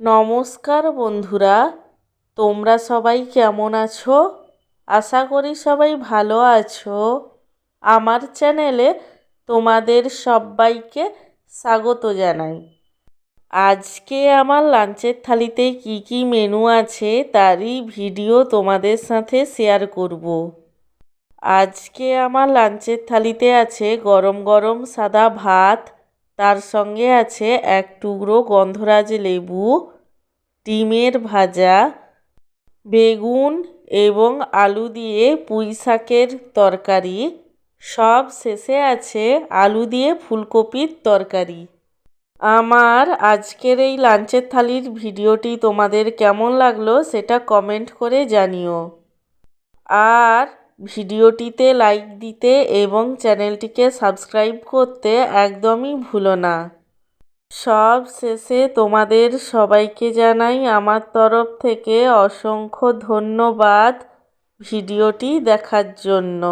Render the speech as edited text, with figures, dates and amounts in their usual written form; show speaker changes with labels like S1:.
S1: নমস্কার বন্ধুরা, তোমরা সবাই কেমন আছো? আশা করি সবাই ভালো আছো। আমার চ্যানেলে তোমাদের সবাইকে স্বাগত জানাই। আজকে আমার লাঞ্চের থালিতে কি কি মেনু আছে তারই ভিডিও তোমাদের সাথে শেয়ার করব। আজকে আমার লাঞ্চের থালিতে আছে গরম গরম সাদা ভাত, তার সঙ্গে আছে এক টুকরো গন্ধরাজ লেবু, ডিমের ভাজা, বেগুন এবং আলু দিয়ে পুঁই শাকের তরকারি, সব শেষে আছে আলু দিয়ে ফুলকপির তরকারি। আমার আজকের এই লাঞ্চের থালির ভিডিওটি তোমাদের কেমন লাগলো সেটা কমেন্ট করে জানিও। আর ভিডিওটিতে লাইক দিতে এবং চ্যানেলটিকে সাবস্ক্রাইব করতে একদমই ভুলো না। সব শেষে তোমাদের সবাইকে জানাই আমার তরফ থেকে অসংখ্য ধন্যবাদ ভিডিওটি দেখার জন্য।